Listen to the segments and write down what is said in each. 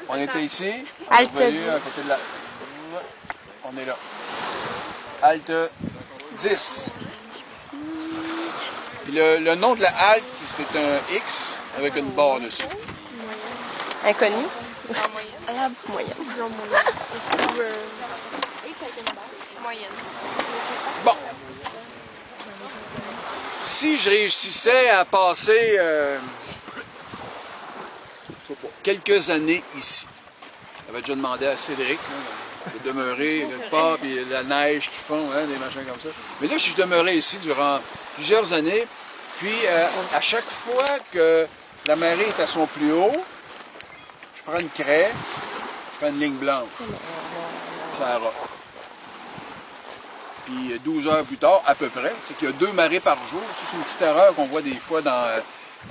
On était ici. Halte On est 10. venu à côté de la... On est là. Halte 10. Puis le nom de la halte, c'est un X avec une barre dessus. Inconnu. La moyenne. Moyenne. Bon. Si je réussissais à passer quelques années ici, j'avais déjà demandé à Cédric là, de demeurer quelque part, puis la neige qui fond, hein, des machins comme ça. Mais là, si je demeurais ici durant plusieurs années, puis à chaque fois que la marée est à son plus haut, je prends une craie, je fais une ligne blanche. Ça rock. Puis 12 heures plus tard, à peu près, c'est qu'il y a 2 marées par jour. Ça, c'est une petite erreur qu'on voit des fois dans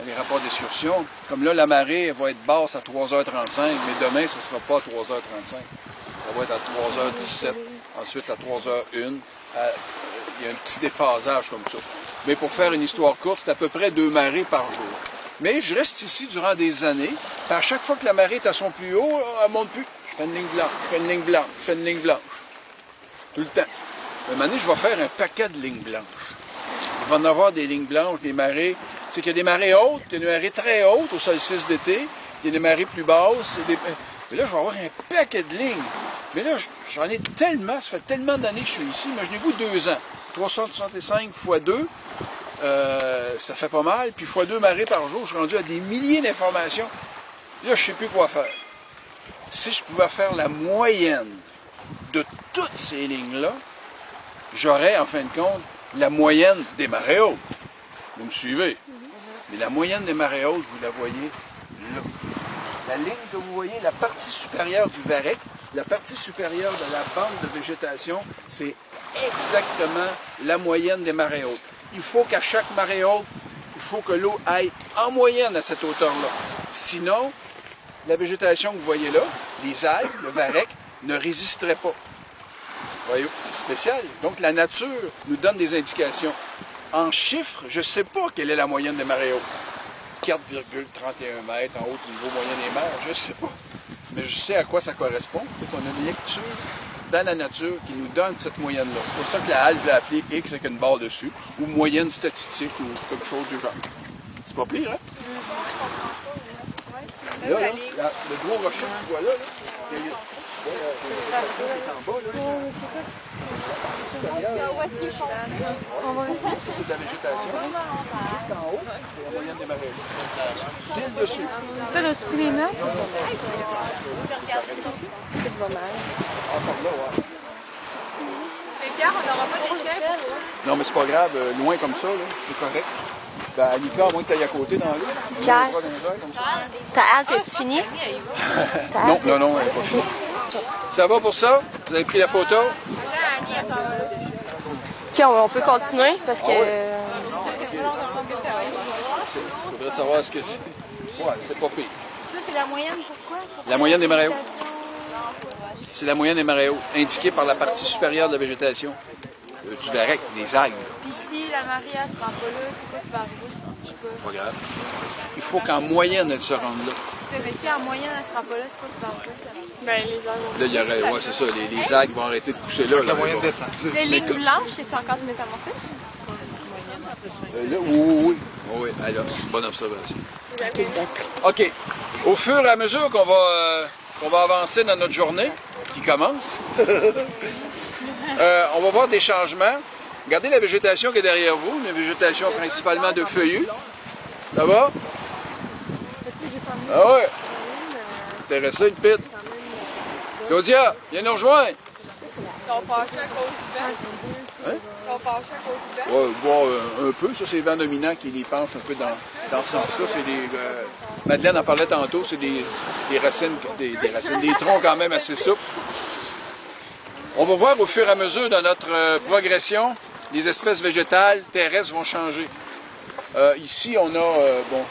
les rapports d'excursion. Comme là, la marée va être basse à 3h35, mais demain, ça ne sera pas à 3h35. Ça va être à 3h17, ensuite à 3h01. Il y a un petit déphasage comme ça. Mais pour faire une histoire courte, c'est à peu près 2 marées par jour. Mais je reste ici durant des années. Puis à chaque fois que la marée est à son plus haut, elle ne monte plus. Je fais une ligne blanche, je fais une ligne blanche, je fais une ligne blanche. Tout le temps. À un moment donné, je vais faire un paquet de lignes blanches. Il va y en avoir des lignes blanches, des marées. C'est qu'il y a des marées hautes, il y a des marées très hautes au solstice d'été, il y a des marées plus basses. Mais là, je vais avoir un paquet de lignes. Mais là, j'en ai tellement, ça fait tellement d'années que je suis ici. Imaginez-vous 2 ans. 365 x 2, ça fait pas mal. Puis x 2 marées par jour, je suis rendu à des milliers d'informations. Là, je ne sais plus quoi faire. Si je pouvais faire la moyenne de toutes ces lignes-là, j'aurais, en fin de compte, la moyenne des marées hautes. Vous me suivez? Mais la moyenne des marées hautes, vous la voyez là. La ligne que vous voyez, la partie supérieure du varech, la partie supérieure de la bande de végétation, c'est exactement la moyenne des marées hautes. Il faut qu'à chaque marée haute, il faut que l'eau aille en moyenne à cette hauteur-là. Sinon, la végétation que vous voyez là, les algues, le varech, ne résisterait pas. Voyez, c'est spécial. Donc, la nature nous donne des indications. En chiffres, je ne sais pas quelle est la moyenne des marées hautes. 4,31 mètres en haut du niveau moyen des mers, je ne sais pas. Mais je sais à quoi ça correspond. C'est qu'on a une lecture dans la nature qui nous donne cette moyenne-là. C'est pour ça que la halte l'a appelée X avec une barre dessus, ou moyenne statistique, ou quelque chose du genre. C'est pas pire, hein? Là, le gros rocher que tu vois là, il y a en bas, là. Ça, c'est de la végétation. Juste en haut, c'est la moyenne des marées. Pile dessus. Ça, là, tu pris les notes? Encore là, ouais. Mais Pierre, on n'aura pas d'échelle. Non, mais c'est pas grave. Loin comme ça, là, c'est correct. Ben, Annika, à moins que tu ailles à côté dans l'eau. Pierre, ta halte est finie? Non, elle n'est pas finie. Ça va pour ça? Vous avez pris la photo? OK, on peut continuer parce que... Il faudrait savoir ce que c'est. Ouais, c'est pas pire. Ça, c'est la moyenne, pourquoi? La moyenne des marées hautes. C'est la moyenne des marées hautes, indiquée par la partie supérieure de la végétation. Du varech, des algues. Puis si la Marie, elle se rend pas là, c'est quoi qui va arriver? Je sais pas. Pas grave. Il faut qu'en moyenne, elle se rende là. Mais si en moyenne, elle se rend pas là, c'est quoi qui va arriver? Ben, les algues. Là, il y aurait, ouais, c'est ça, les algues vont arrêter de pousser là. La moyenne descend. Les lignes blanches, c'est encore du métamorphisme? Là, oui. Oui, alors, c'est une bonne observation. OK. Au fur et à mesure qu'on va avancer dans notre journée, qui commence, on va voir des changements. Regardez la végétation qui est derrière vous, une végétation principalement de feuillus. Ça va? Ah ouais. Intéressé, le pit. Claudia, viens nous rejoindre. Ils sont penchés à cause du vent. Hein? Ils sont penchés à cause du vent. Ouais, voir un peu. Ça, c'est le vent dominant qui les penche un peu dans ce sens-là. C'est des. Madeleine en parlait tantôt, c'est des racines, des troncs quand même assez souples. On va voir au fur et à mesure de notre progression, les espèces végétales terrestres vont changer. Ici, on a,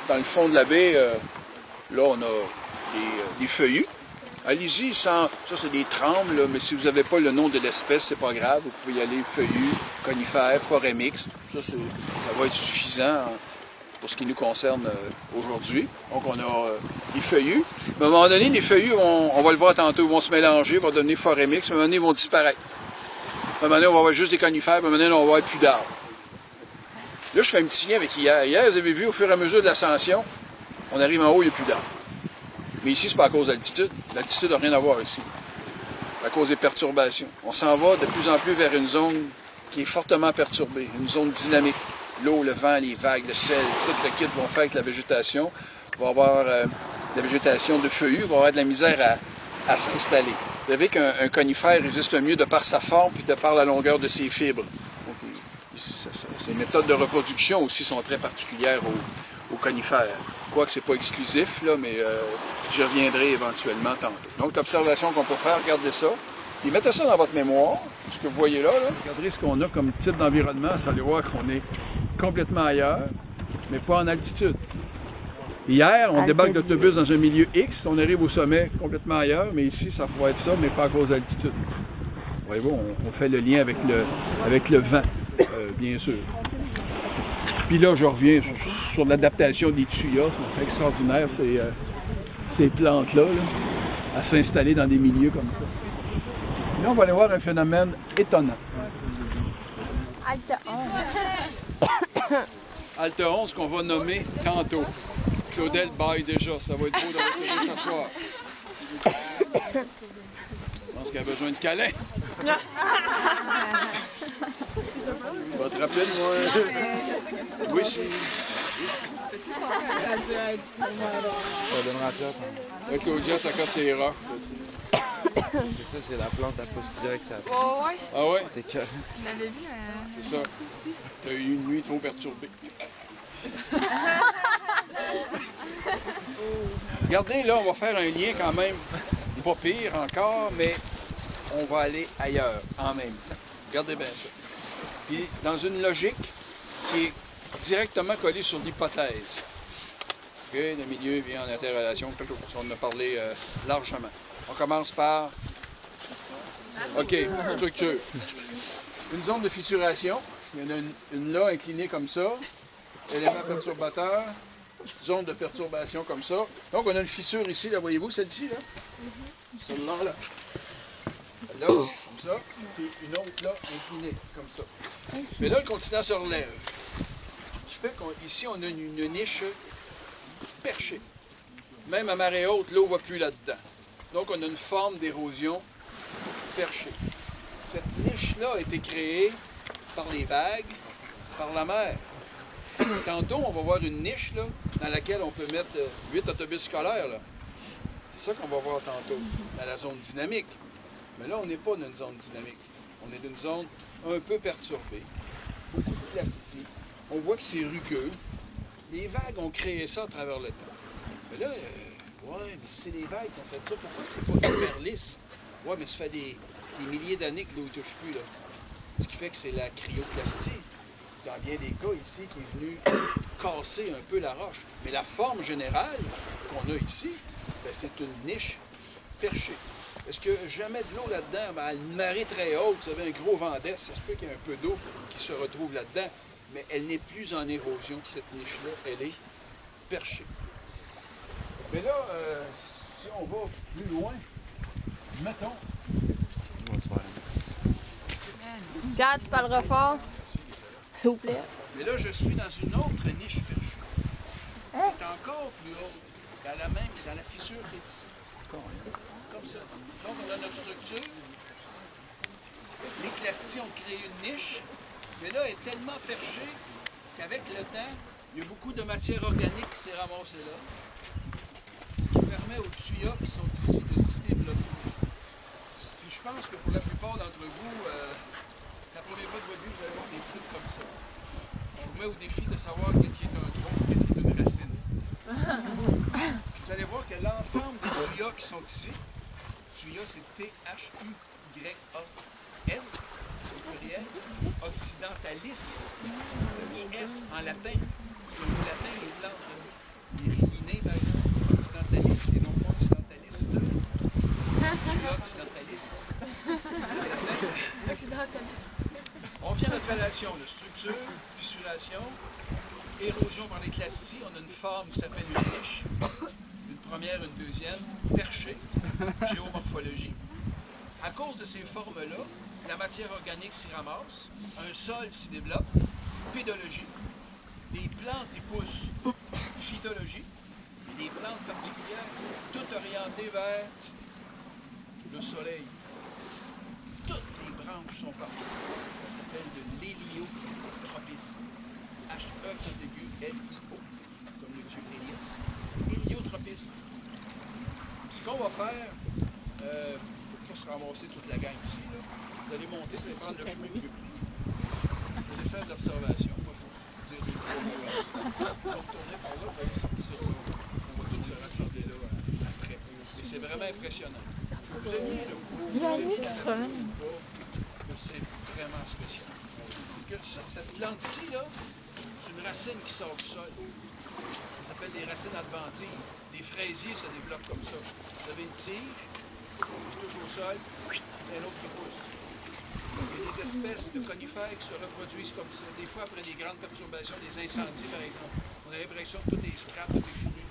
dans le fond de la baie, là, on a des feuillus. Allez-y, ça c'est des trembles, là, mais si vous n'avez pas le nom de l'espèce, c'est pas grave. Vous pouvez y aller feuillus, conifères, forêt mixte. Ça va être suffisant. pour ce qui nous concerne aujourd'hui. Donc, on a les feuillus. Mais à un moment donné, les feuillus, on va le voir tantôt, vont se mélanger, vont devenir forêt mixte. À un moment donné, ils vont disparaître. À un moment donné, on va avoir juste des conifères, à un moment donné, on va avoir plus d'arbres. Là, je fais un petit lien avec hier. Hier, vous avez vu, au fur et à mesure de l'ascension, on arrive en haut, il n'y a plus d'arbres. Mais ici, c'est pas à cause de l'altitude. L'altitude n'a rien à voir ici. C'est à cause des perturbations. On s'en va de plus en plus vers une zone qui est fortement perturbée, une zone dynamique. L'eau, le vent, les vagues, le sel, tout le kit vont faire que la végétation va avoir la végétation de feuillus, va avoir de la misère à s'installer. Vous savez qu'un conifère résiste mieux de par sa forme puis de par la longueur de ses fibres. Donc, ces méthodes de reproduction aussi sont très particulières aux conifères. Quoique ce n'est pas exclusif, là, mais j'y reviendrai éventuellement tantôt. Donc, l'observation qu'on peut faire, regardez ça. Et mettez ça dans votre mémoire, ce que vous voyez là. Regardez ce qu'on a comme type d'environnement. Vous allez voir qu'on est complètement ailleurs, mais pas en altitude. Hier, on débarque d'autobus dans un milieu X, on arrive au sommet complètement ailleurs, mais ici, ça pourrait être ça, mais pas à cause de l'altitude. Voyez-vous, on fait le lien avec le vent, bien sûr. Puis là, je reviens sur l'adaptation des tuyas. C'est extraordinaire, ces plantes-là, à s'installer dans des milieux comme ça. Là, on va aller voir un phénomène étonnant. Alta 11. Alta 11 qu'on va nommer tantôt. Claudel baille déjà, ça va être beau de retrouver s'asseoir. Je pense qu'elle a besoin de câlin. Tu vas te rappeler de moi? Oui, si. Ça donnera top. Là, Claudia, ça cote ses rats. C'est ça, c'est la plante, elle pousse direct ça. Oh, ouais. Ah ouais? C'est que. On avait vu C'est ça. Tu as eu une nuit trop perturbée. Regardez, là, on va faire un lien quand même, pas pire encore, mais on va aller ailleurs en même temps. Regardez bien ça. Puis dans une logique qui est directement collée sur l'hypothèse. OK, le milieu vient en interrelation, on en a parlé largement. On commence par, OK, structure. Une zone de fissuration, il y en a une là inclinée comme ça, élément perturbateur, zone de perturbation comme ça. Donc on a une fissure ici, là, voyez-vous, celle-ci, là? Celle-là, là. Là, comme ça, puis une autre là, inclinée, comme ça. Mais là, le continent se relève. Ce qui fait qu'ici, on a une niche perchée. Même à marée haute, l'eau ne va plus là-dedans. Donc, on a une forme d'érosion perchée. Cette niche-là a été créée par les vagues, par la mer. Tantôt, on va voir une niche là, dans laquelle on peut mettre 8 autobus scolaires. Là. C'est ça qu'on va voir tantôt, dans la zone dynamique. Mais là, on n'est pas dans une zone dynamique. On est dans une zone un peu perturbée. Beaucoup de plastique. On voit que c'est rugueux. Les vagues ont créé ça à travers le temps. Mais là, ouais, mais si c'est les vagues qui ont fait ça, pourquoi c'est pas hyper lisse? Ouais, mais ça fait des milliers d'années que l'eau ne touche plus. Là. Ce qui fait que c'est la cryoplastie, dans bien des cas ici, qui est venue casser un peu la roche. Mais la forme générale qu'on a ici, ben, c'est une niche perchée. Est-ce que jamais de l'eau là-dedans? Ben, à une marée très haute, vous avez un gros vent d'est, ça se peut qu'il y ait un peu d'eau qui se retrouve là-dedans, mais elle n'est plus en érosion que cette niche-là, elle est perchée. Mais là, si on va plus loin, mettons... Pierre, tu parleras fort. S'il vous plaît. Mais là, je suis dans une autre niche perchée. C'est encore plus haute, dans la fissure qui est ici. Comme ça. Donc, on a notre structure. Les clastis ont créé une niche, mais là, elle est tellement perchée qu'avec le temps, il y a beaucoup de matière organique qui s'est ramassée là. Ce qui permet aux tuyas qui sont ici de s'y développer. Puis je pense que pour la plupart d'entre vous, c'est la première fois de votre vie que vous allez voir des trucs comme ça. Je vous mets au défi de savoir qu'est-ce qui est un tronc et qu'est-ce qui est une racine. Puis vous allez voir que l'ensemble des tuyas qui sont ici, tuyas c'est T-H-U-Y-A-S, au pluriel, occidentalis, I-S en latin. Parce que le mot latin, les plantes, les riminés, par exemple, occidentalis et non pas occidentaliste. Tuya occidentalis. Occidentaliste. On vient à notre relation de structure, fissuration, érosion par l'éclastie, on a une forme qui s'appelle une niche. Une première, une deuxième, perchée, géomorphologie. À cause de ces formes-là, la matière organique s'y ramasse, un sol s'y développe, pédologie, des plantes y poussent, phytologie, et des plantes particulières, toutes orientées vers le soleil. Toutes les branches sont partout. Ça s'appelle de l'héliotropisme. H-E accent aigu, L-I-O, comme le dieu Hélios. Héliotropisme. Ce qu'on va faire, pour se ramasser toute la gang ici, là, vous allez monter, vous allez prendre le chemin que vous voulez. Vous allez faire de l'observation. Moi, je vais vous dire 2-3 mots. On va retourner par là, on va aller sortir là. On va tous se rassembler là après. Mais c'est vraiment impressionnant. Vous êtes vu le c'est vraiment spécial. Cette plante-ci, là, c'est une racine qui sort du sol. Ça s'appelle des racines adventives. Des fraisiers se développent comme ça. Vous avez une tige, qui touche au sol, et l'autre qui pousse. Il y a des espèces de conifères qui se reproduisent comme ça. Des fois, après des grandes perturbations, des incendies, par exemple, on a l'impression que tout est scrap, tout est fini.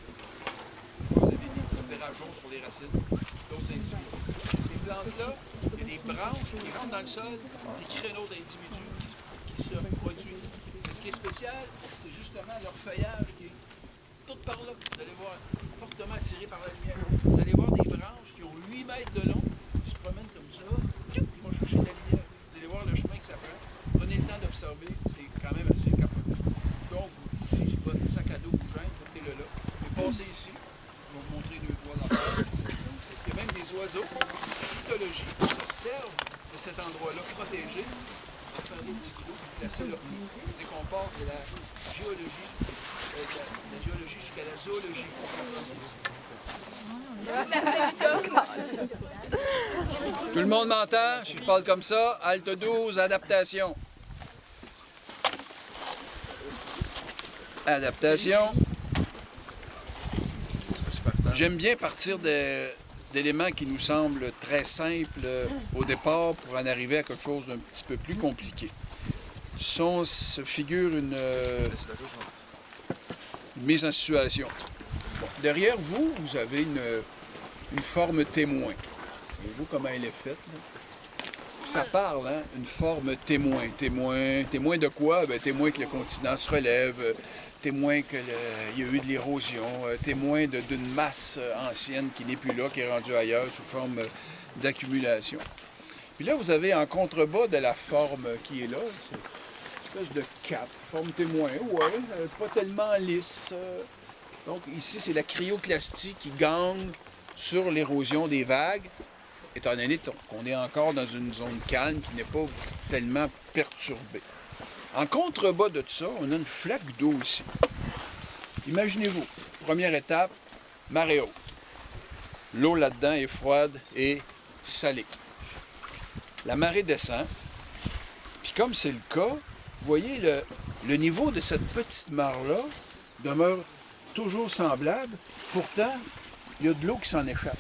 Vous avez des petits drageons sur les racines, d'autres individus. Ces plantes-là, il y a des branches qui rentrent dans le sol, des créneaux d'individus qui se reproduisent. Mais ce qui est spécial, c'est justement leur feuillage qui est tout par là. Vous allez voir, fortement attiré par la lumière. Vous allez voir des branches qui ont 8 mètres de long, qui se promènent comme ça, qui vont chercher de la lumière. Vous allez voir le chemin que ça prend. Prenez le temps d'observer, c'est quand même assez capotant. Donc, si votre sac à dos vous gêne, mettez-le là. Et passez ici. Je vais vous montrer 2-3 affaires. Il y a même des oiseaux, phytologie, qui se servent de cet endroit-là protégé pour faire des petits clous, placer leur nid. Dès qu'on part de la géologie, de la géologie jusqu'à la zoologie. Tout le monde m'entend? Si je parle comme ça, halte 12, adaptation. Adaptation. J'aime bien partir d'éléments qui nous semblent très simples au départ pour en arriver à quelque chose d'un petit peu plus compliqué. Se figure une mise en situation. Bon, derrière vous, vous avez une forme témoin. Voyez-vous comment elle est faite? Là? Ça parle, hein? Une forme témoin. Témoin de quoi? Ben, témoin que le continent se relève, témoin qu'il y a eu de l'érosion, témoin d'une masse ancienne qui n'est plus là, qui est rendue ailleurs sous forme d'accumulation. Puis là, vous avez en contrebas de la forme qui est là, c'est une espèce de cap, forme témoin, ouais, pas tellement lisse. Donc ici, c'est la cryoclastie qui gagne sur l'érosion des vagues, étant donné qu'on est encore dans une zone calme qui n'est pas tellement perturbée. En contrebas de tout ça, on a une flaque d'eau ici. Imaginez-vous, première étape, marée haute. L'eau là-dedans est froide et salée. La marée descend, puis comme c'est le cas, vous voyez, le niveau de cette petite mare-là demeure toujours semblable. Pourtant, il y a de l'eau qui s'en échappe.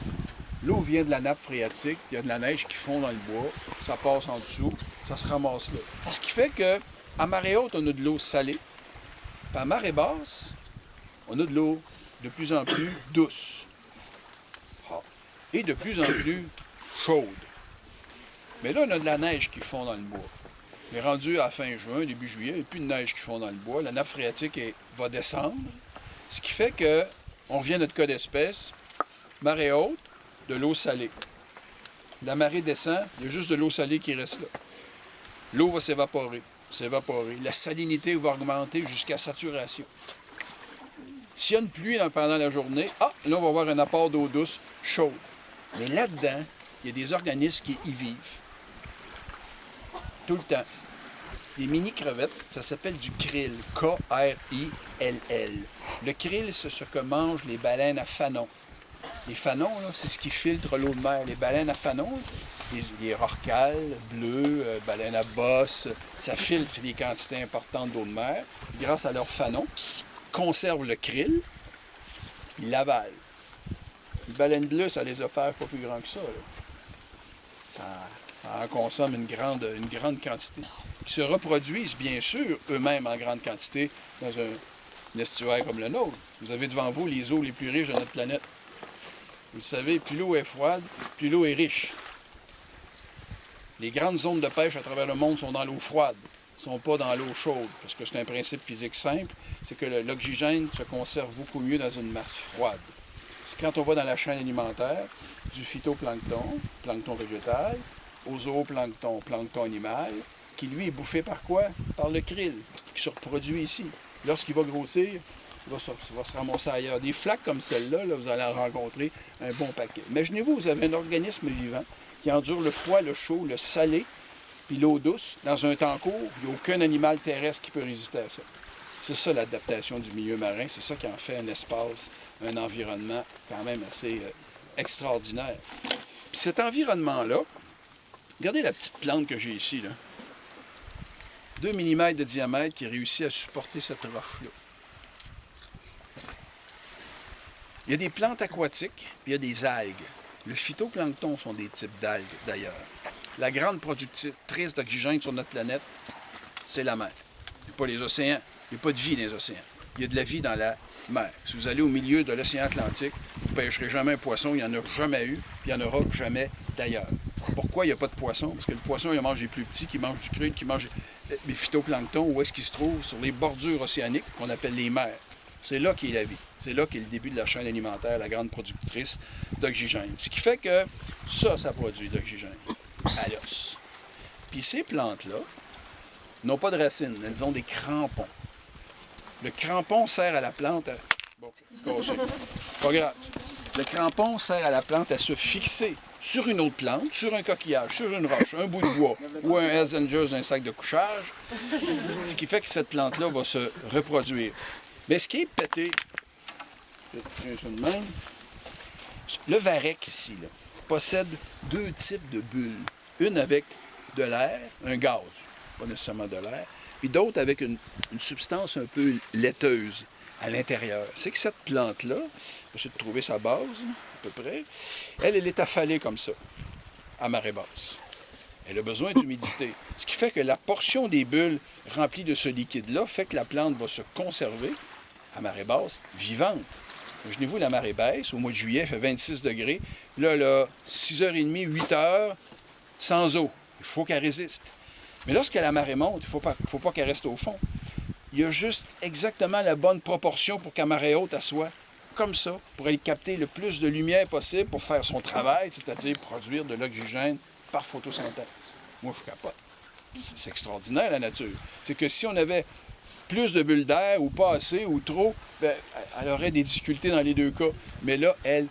L'eau vient de la nappe phréatique, il y a de la neige qui fond dans le bois, ça passe en dessous, ça se ramasse là. Ce qui fait qu'à marée haute, on a de l'eau salée, puis à marée basse, on a de l'eau de plus en plus douce et de plus en plus chaude. Mais là, on a de la neige qui fond dans le bois. On est rendu à fin juin, début juillet, il n'y a plus de neige qui fond dans le bois. La nappe phréatique va descendre, ce qui fait qu'on revient à notre cas d'espèce, marée haute, de l'eau salée. La marée descend, il y a juste de l'eau salée qui reste là. L'eau va s'évaporer. La salinité va augmenter jusqu'à saturation. S'il y a une pluie pendant la journée, là, on va avoir un apport d'eau douce chaude. Mais là-dedans, il y a des organismes qui y vivent. Tout le temps. Des mini-crevettes, ça s'appelle du krill. K-R-I-L-L. Le krill, c'est ce que mangent les baleines à fanon. Les fanons, c'est ce qui filtre l'eau de mer. Les baleines à fanon, les rorquals, bleus, baleines à bosse, ça filtre des quantités importantes d'eau de mer. Grâce à leurs fanons, ils conservent le krill, ils l'avalent. Les baleines bleues, ça les a fait pas plus grand que ça. Ça en consomme une grande quantité. Ils se reproduisent, bien sûr, eux-mêmes en grande quantité dans un estuaire comme le nôtre. Vous avez devant vous les eaux les plus riches de notre planète. Vous le savez, plus l'eau est froide, plus l'eau est riche. Les grandes zones de pêche à travers le monde sont dans l'eau froide, ne sont pas dans l'eau chaude, parce que c'est un principe physique simple, c'est que l'oxygène se conserve beaucoup mieux dans une masse froide. Quand on va dans la chaîne alimentaire, du phytoplancton, plancton végétal, au zooplancton, plancton animal, qui lui est bouffé par quoi? Par le krill, qui se reproduit ici. Lorsqu'il va grossir, il va se ramasser ailleurs. Des flaques comme celle-là, là, vous allez en rencontrer un bon paquet. Imaginez-vous, vous avez un organisme vivant qui endure le froid, le chaud, le salé, puis l'eau douce. Dans un temps court, il n'y a aucun animal terrestre qui peut résister à ça. C'est ça l'adaptation du milieu marin, c'est ça qui en fait un espace, un environnement quand même assez extraordinaire. Puis cet environnement-là, regardez la petite plante que j'ai ici, là. 2 mm de diamètre qui réussit à supporter cette roche-là. Il y a des plantes aquatiques, puis il y a des algues. Le phytoplancton sont des types d'algues, d'ailleurs. La grande productrice d'oxygène sur notre planète, c'est la mer. Il n'y a pas les océans, il n'y a pas de vie dans les océans. Il y a de la vie dans la mer. Si vous allez au milieu de l'océan Atlantique, vous ne pêcherez jamais un poisson, il n'y en a jamais eu, puis il n'y en aura jamais d'ailleurs. Pourquoi il n'y a pas de poisson? Parce que le poisson, il mange les plus petits, qui mangent du krill, qui mangent les phytoplanctons. Où est-ce qu'ils se trouvent? Sur les bordures océaniques, qu'on appelle les mers. C'est là qu'est la vie. C'est là qu'est le début de la chaîne alimentaire, la grande productrice d'oxygène. Ce qui fait que ça produit de l'oxygène à l'os. Puis ces plantes-là n'ont pas de racines, elles ont des crampons. Le crampon sert à la plante à... Bon, cassé. Pas grave. Le crampon sert à la plante à se fixer sur une autre plante, sur un coquillage, sur une roche, un bout de bois ou un Hells Angels, un sac de couchage. Ce qui fait que cette plante-là va se reproduire. Mais ce qui est pété, le varech ici, là, possède 2 types de bulles. Une avec de l'air, un gaz, pas nécessairement de l'air, puis d'autres avec une substance un peu laiteuse à l'intérieur. C'est que cette plante-là, j'essaie de trouver sa base, à peu près, elle est affalée comme ça, à marée basse. Elle a besoin d'humidité. Ce qui fait que la portion des bulles remplie de ce liquide-là fait que la plante va se conserver à marée basse, vivante. Imaginez-vous, la marée baisse, au mois de juillet, il fait 26 degrés. Là, 6h30, 8h, sans eau. Il faut qu'elle résiste. Mais lorsque la marée monte, il ne faut pas qu'elle reste au fond. Il y a juste exactement la bonne proportion pour qu'à marée haute, elle soit comme ça, pour aller capter le plus de lumière possible pour faire son travail, c'est-à-dire produire de l'oxygène par photosynthèse. Moi, je capote. C'est extraordinaire, la nature. C'est que si on avait plus de bulles d'air, ou pas assez, ou trop, bien, elle aurait des difficultés dans les deux cas. Mais là, elle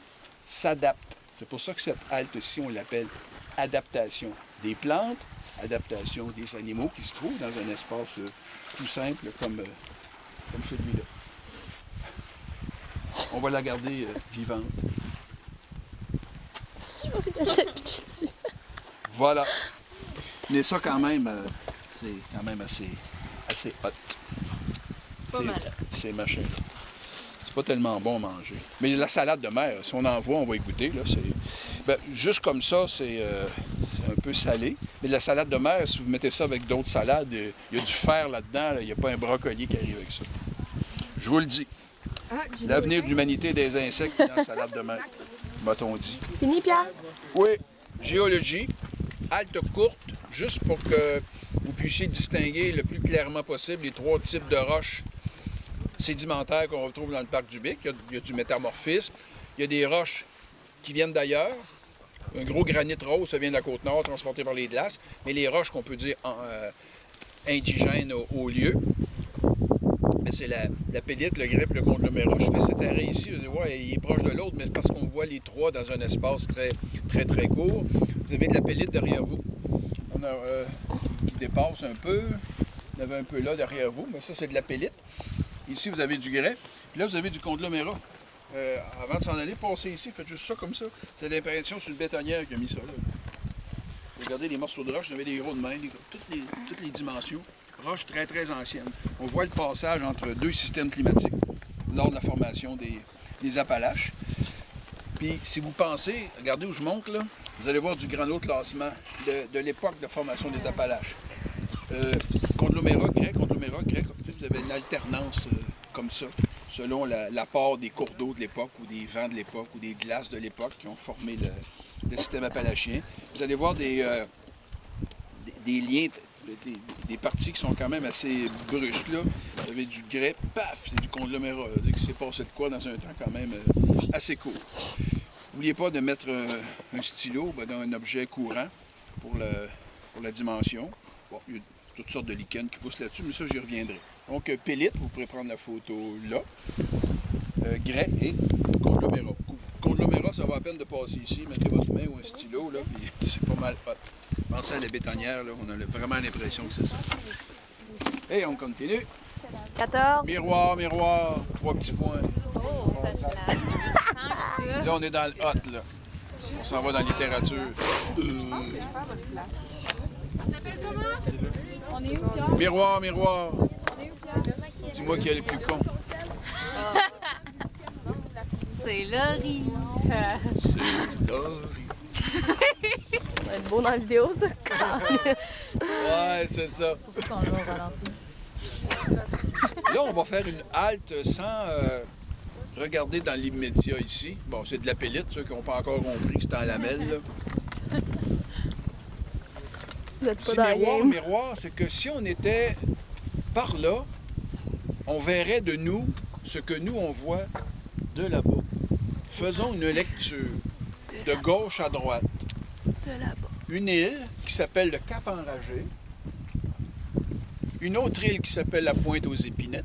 s'adapte. C'est pour ça que cette halte-ci, on l'appelle adaptation des plantes, adaptation des animaux qui se trouvent dans un espace tout simple comme celui-là. On va la garder vivante. Je pensais qu'elle s'est pitchée dessus. Voilà. Mais ça, quand même, c'est quand même assez hot. Ces machins-là. C'est pas tellement bon à manger. Mais la salade de mer, si on en voit, on va y goûter. Là, juste comme ça, c'est un peu salé. Mais la salade de mer, si vous mettez ça avec d'autres salades, il y a du fer là-dedans. Il n'y a pas un brocoli qui arrive avec ça. Je vous le dis. L'avenir de l'humanité des insectes dans la salade de mer, m'a-t-on dit. Fini, Pierre? Oui. Géologie. Halte courte, juste pour que vous puissiez distinguer le plus clairement possible les 3 types de roches sédimentaires qu'on retrouve dans le parc du Bic. Il y a du métamorphisme, il y a des roches qui viennent d'ailleurs. Un gros granit rose, ça vient de la Côte-Nord, transporté par les glaces. Mais les roches qu'on peut dire indigènes au lieu, c'est la pellite, le grès et le conglomérat. Je fais cet arrêt ici, vous allez voir, il est proche de l'autre, mais parce qu'on voit les 3 dans un espace très court. Vous avez de la pellite derrière vous. On a qui dépasse un peu. Vous avez un peu là derrière vous, mais ça, c'est de la pellite. Ici, vous avez du grès. Puis là, vous avez du conglomérat. Avant de s'en aller, passez ici, faites juste ça comme ça. C'est l'impression sur le bétonnière qui a mis ça là. Regardez les morceaux de roche, vous avez des gros de main, toutes les dimensions. Roche très ancienne. On voit le passage entre 2 systèmes climatiques lors de la formation des Appalaches. Puis, si vous pensez, regardez où je monte là, vous allez voir du granuloclassement de l'époque de formation des Appalaches. Conglomérat, grès, vous avez une alternance comme ça, selon l'apport des cours d'eau de l'époque, ou des vents de l'époque, ou des glaces de l'époque qui ont formé le système appalachien. Vous allez voir des liens, des parties qui sont quand même assez brusques, là. Vous avez du grès, paf, c'est du conglomérat. Il s'est passé de quoi dans un temps quand même assez court. N'oubliez pas de mettre un stylo dans un objet courant pour la dimension. Bon, il y a toutes sortes de lichens qui poussent là-dessus, mais ça, j'y reviendrai. Donc, pellite, vous pourrez prendre la photo là. Grès et conglomérat. Conglomérat, ça va à peine de passer ici. Mettez votre main ou un stylo, là, puis c'est pas mal hot. Pensez à la bétonnière, là, on a vraiment l'impression que c'est ça. Et on continue. 14. Miroir, miroir, 3 petits points. Oh, ça Là, on est dans le hot, là. On s'en va dans la littérature. On est où, Pierre? Miroir, miroir. On est où, Pierre? Dis-moi qui est le plus con. C'est Laurie. C'est Laurie. Ça va être beau dans la vidéo, ça. Ouais, c'est ça. Surtout quand on va au ralenti. Là, on va faire une halte sans regarder dans l'immédiat ici. Bon, c'est de la pellite, ceux qui n'ont pas encore compris que c'était en lamelle, là. Vous êtes pas C'est dans la miroir, game. miroir, c'est que si on était par là, on verrait de nous ce que nous, on voit de là-bas. Faisons une lecture de gauche à droite. De là-bas. Une île qui s'appelle le Cap Enragé, une autre île qui s'appelle la Pointe aux Épinettes,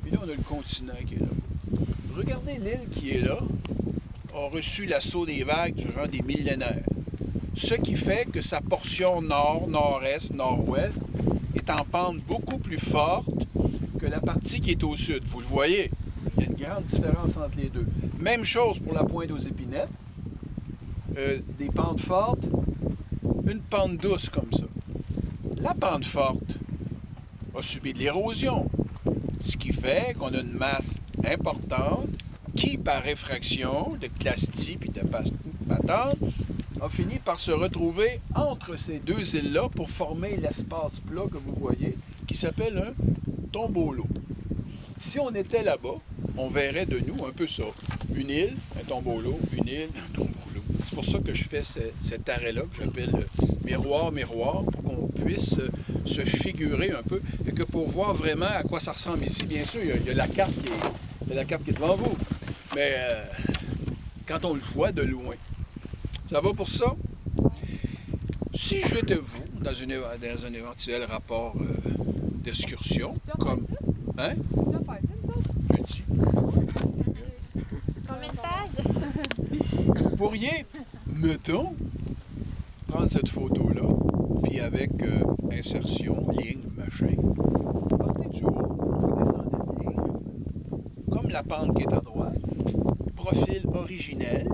puis là, on a le continent qui est là. Regardez l'île qui est là, a reçu l'assaut des vagues durant des millénaires. Ce qui fait que sa portion nord, nord-est, nord-ouest est en pente beaucoup plus forte que la partie qui est au sud. Vous le voyez, il y a une grande différence entre les deux. Même chose pour la Pointe aux Épinettes. Des pentes fortes, une pente douce comme ça. La pente forte a subi de l'érosion, ce qui fait qu'on a une masse importante qui, par réfraction de clastie puis de patente, a fini par se retrouver entre ces deux îles-là pour former l'espace plat que vous voyez, qui s'appelle un tombolo. Si on était là-bas, on verrait de nous un peu ça. Une île, un tombolo, une île, un tombolo. C'est pour ça que je fais cet arrêt-là, que j'appelle miroir, miroir, pour qu'on puisse se figurer un peu, et que pour voir vraiment à quoi ça ressemble ici, bien sûr, il y a la carte qui est devant vous. Mais quand on le voit de loin, ça va pour ça? Si j'étais vous, dans un éventuel rapport d'excursion, comme... Hein? Je dis. Combien de pages? Vous pourriez, mettons, prendre cette photo-là, puis avec insertion, ligne, machin, partez du haut, vous descendez de ligne, comme la pente qui est à droite, profil originel.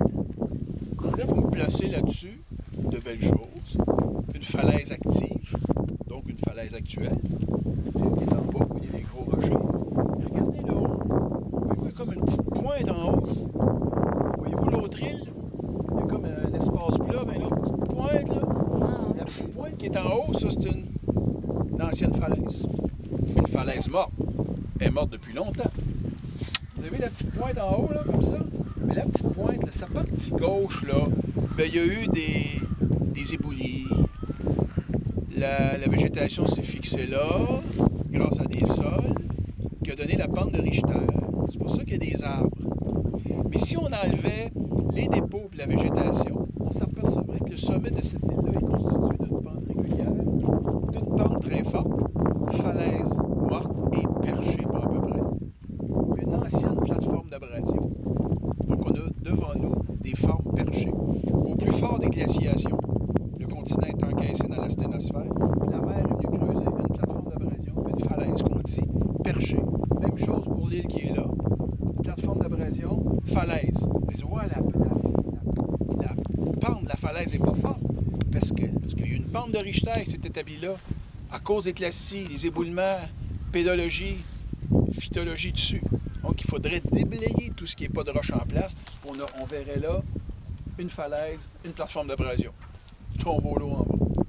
Là, vous me placez là-dessus de belles choses. Une falaise active, donc une falaise actuelle. Celle qui est en bas, vous voyez les gros rochers. Et regardez là haut. Vous voyez comme une petite pointe en haut. Voyez-vous l'autre île? Il y a comme un espace plat, mais là, une petite pointe, là. La petite pointe qui est en haut, ça, c'est une ancienne falaise. Une falaise morte. Elle est morte depuis longtemps. Vous avez la petite pointe en haut, là, comme ça? Mais la petite pointe, là, sa partie gauche, là, bien, il y a eu des éboulis. La végétation s'est fixée là, grâce à des sols, qui a donné la pente de Richter. C'est pour ça qu'il y a des arbres. Mais si on enlevait les dépôts et la végétation, on s'apercevrait que le sommet de cette île-là est constitué d'une pente régulière, d'une pente très forte, falaise morte et perchée, pas à peu près. Une ancienne plateforme d'abrasion. Donc on a devant nous des formes perchées. Au plus fort des glaciations, le continent est encaissé dans la sténosphère, la mer est venue creuser une plateforme d'abrasion et une falaise qu'on dit perchée. Même chose pour l'île qui est là. Plateforme d'abrasion, falaise. Mais voilà, la pente de la falaise n'est pas forte parce qu'il y a eu une pente de Richter qui s'est établie là à cause des glacis, des éboulements, pédologie, phytologie dessus. Donc, il faudrait déblayer tout ce qui n'est pas de roche en place. On verrait là une falaise, une plateforme d'abrasion. Tombolo en bas.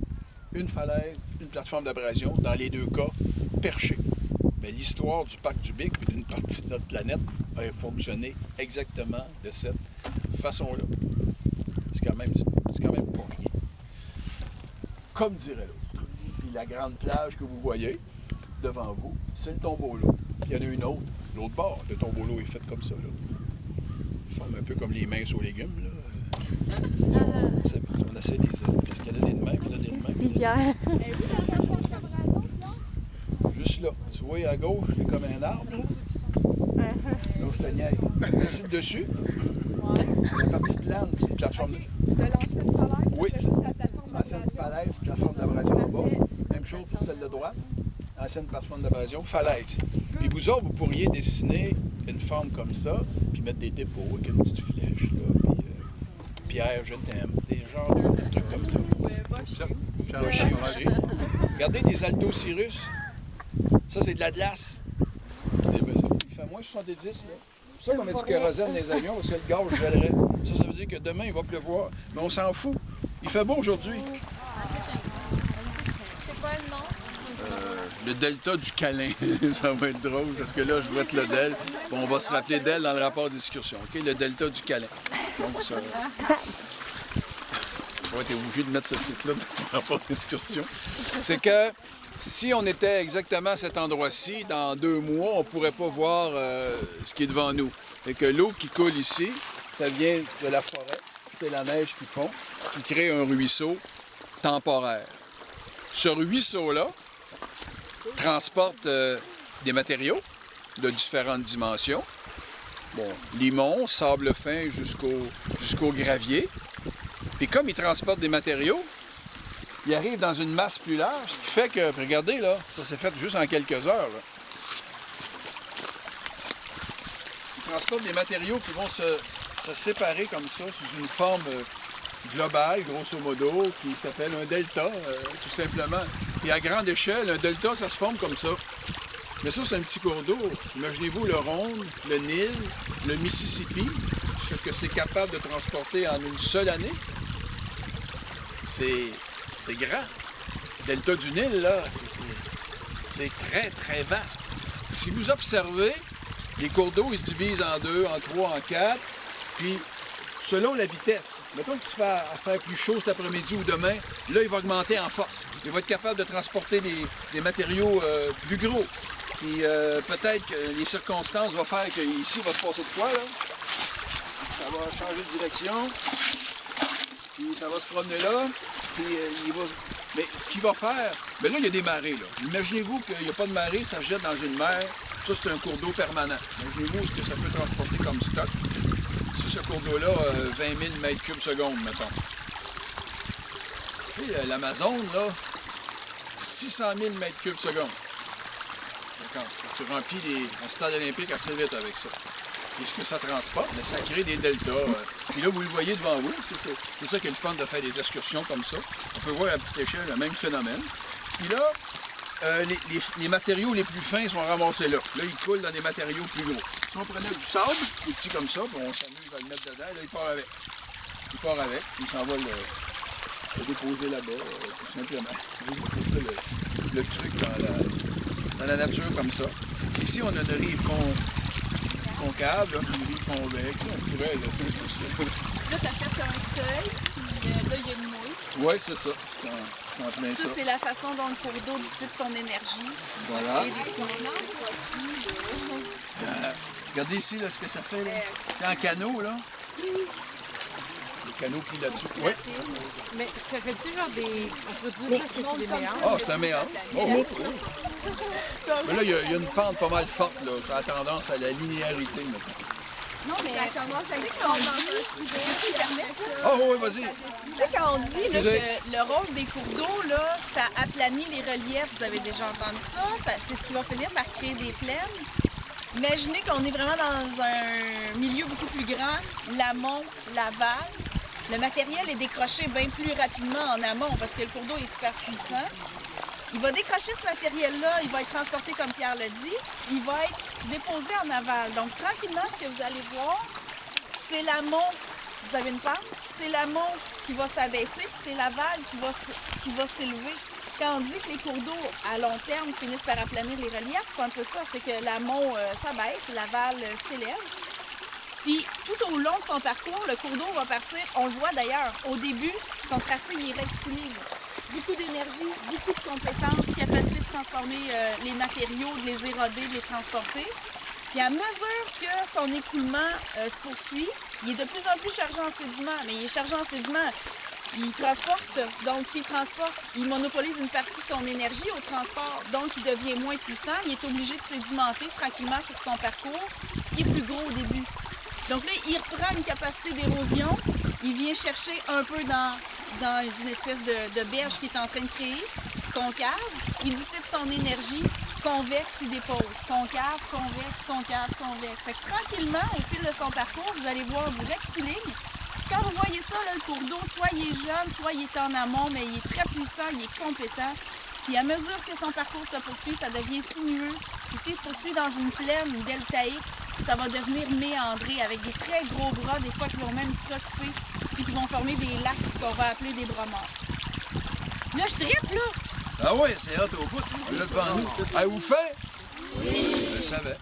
Une falaise, une plateforme d'abrasion, dans les deux cas, perchée. Mais l'histoire du parc du Bic et d'une partie de notre planète a fonctionné exactement de cette façon-là. C'est quand même pas rien. Comme dirait l'autre. Puis la grande plage que vous voyez devant vous, c'est le Tombolo. Puis il y en a une autre, l'autre bord. Le Tombolo est fait comme ça, là. Il forme un peu comme les mains aux légumes, là. On essaie des... Parce qu'il y en a des de mains, il y en a des de mains. Merci, Pierre. Juste là. Tu vois, à gauche, c'est comme un arbre, là. Là, je te niaise. Dessus, la partie plane, c'est une plateforme... De l'ancienne salaire? Oui, c'est la plateforme ancienne falaise, plateforme d'abrasion en bas. Même chose pour celle de droite. Ancienne plateforme d'abrasion, falaise. Puis vous autres, vous pourriez dessiner une forme comme ça, puis mettre des dépôts avec une petite flèche, là, puis Pierre, je t'aime, des genres de trucs comme ça. Va chier aussi. Regardez des Altocirrus. Ça, c'est de la glace. Il fait moins 70, là. C'est pour ça qu'on met du kérosène dans les avions, parce que le gaz gèlerait. Ça veut dire que demain, il va pleuvoir. Mais on s'en fout. Il fait beau aujourd'hui. C'est quoi le nom? Le delta du câlin. Ça va être drôle, parce que là, je vois le del. Bon, on va se rappeler d'elle dans le rapport d'excursion. OK? Le delta du câlin. Donc, ça... Tu vas être obligé de mettre ce titre-là dans le rapport d'excursion. C'est que si on était exactement à cet endroit-ci, dans 2 mois, on ne pourrait pas voir ce qui est devant nous. Et que l'eau qui coule ici, ça vient de la forêt, c'est la neige qui fond, qui crée un ruisseau temporaire. Ce ruisseau-là transporte des matériaux de différentes dimensions. Bon, limon, sable fin jusqu'au gravier. Puis comme il transporte des matériaux, il arrive dans une masse plus large, ce qui fait que, regardez là, ça s'est fait juste en quelques heures. Là. Il transporte des matériaux qui vont se séparer comme ça, sous une forme globale, grosso modo, qui s'appelle un delta, tout simplement. Et à grande échelle, un delta, ça se forme comme ça. Mais ça, c'est un petit cours d'eau. Imaginez-vous le Rhône, le Nil, le Mississippi, ce que c'est capable de transporter en une seule année. C'est grand. Le delta du Nil, là, c'est très, très vaste. Si vous observez, les cours d'eau, ils se divisent en 2, en 3, en 4, puis selon la vitesse. Mettons que tu fais à faire plus chaud cet après-midi ou demain, là, il va augmenter en force. Il va être capable de transporter des matériaux plus gros. Puis peut-être que les circonstances vont faire qu'ici, il va se passer de quoi, là? Ça va changer de direction. Puis ça va se promener là. Puis il va... Mais ce qu'il va faire... Mais là, il y a des marées, là. Imaginez-vous qu'il n'y a pas de marée, ça se jette dans une mer. Ça, c'est un cours d'eau permanent. Imaginez-vous ce que ça peut transporter comme stock. Si ce cours d'eau-là, 20 000 mètres cubes secondes, mettons. Puis l'Amazone, là, 600 000 mètres cubes secondes. Tu remplis un stade olympique assez vite avec ça. Et ce que ça transporte, ça crée des deltas. Puis là, vous le voyez devant vous. C'est ça qui est le fun de faire des excursions comme ça. On peut voir à petite échelle le même phénomène. Puis là, les matériaux les plus fins sont ramassés là. Là, ils coulent dans des matériaux plus gros. Si on prenait du sable, des petits comme ça, puis on s'amuse à le mettre dedans, là, il part avec. Il part avec, puis il s'en va le déposer là-bas, tout simplement. C'est ça le truc dans la nature comme ça. Ici, on a une rive concave, là, une rive convexe. On pourrait, Là, tu as fait un seuil, puis là, il y a une mouille. oui, c'est ça. C'est en plein ça. Ça, c'est la façon dont le cours d'eau dissipe son énergie. Voilà. Et des sinistres. Regardez ici là, ce que ça fait. C'est en canot, là. Le canot pris là-dessus. Oui. Mais ça fait-tu genre des... On peut dire que c'est des méandres? Ah, c'est un méandre. Oh, oui. Mais là, il y a une pente pas mal forte, là. Ça a tendance à la linéarité, maintenant. Non, mais Ça commence à être Ah, oui, vas-y. tu sais, quand on dit là, que le rôle des cours d'eau, là, ça aplanit les reliefs, vous avez déjà entendu ça, c'est ce qui va finir par créer des plaines. Imaginez qu'on est vraiment dans un milieu beaucoup plus grand, l'amont, l'aval. Le matériel est décroché bien plus rapidement en amont parce que le cours d'eau est super puissant. Il va décrocher ce matériel-là, il va être transporté comme Pierre l'a dit, il va être déposé en aval. Donc tranquillement, ce que vous allez voir, c'est l'amont. Vous avez une pente, c'est l'amont qui va s'abaisser, puis c'est l'aval qui va s'élever. quand on dit que les cours d'eau, à long terme, finissent par aplanir les reliefs, c'est un peu ça. C'est que l'amont s'abaisse, l'aval s'élève. Puis, tout au long de son parcours, le cours d'eau va partir, on le voit d'ailleurs, au début, son tracé il est rectiligne. Beaucoup d'énergie, beaucoup de compétences, capacité de transformer les matériaux, de les éroder, de les transporter. Puis à mesure que son écoulement se poursuit, il est de plus en plus chargé en sédiments. Mais il est chargé en sédiments, il transporte. Donc s'il transporte, il monopolise une partie de son énergie au transport. Donc il devient moins puissant. Il est obligé de sédimenter tranquillement sur son parcours, ce qui est plus gros au début. Donc là, il reprend une capacité d'érosion. Il vient chercher un peu dans une espèce de berge qu'il est en train de créer, concave. Il dissipe son énergie. Convexe, il dépose. Concave, convexe, concave, convexe. Fait que tranquillement, au fil de son parcours, vous allez voir du rectiligne. Quand vous voyez ça, là, le cours d'eau, soit il est jeune, soit il est en amont, mais il est très puissant, il est compétent. Puis à mesure que son parcours se poursuit, ça devient sinueux. Puis s'il se poursuit dans une plaine, une deltaïque, ça va devenir méandré avec des très gros bras, des fois qui vont même s'occuper, puis qui vont former des lacs qu'on va appeler des bras morts. Là, je trippe, là! Ah oui, c'est hot au bout. On l'a devant nous. Ah, vous fait? Oui. Je le savais.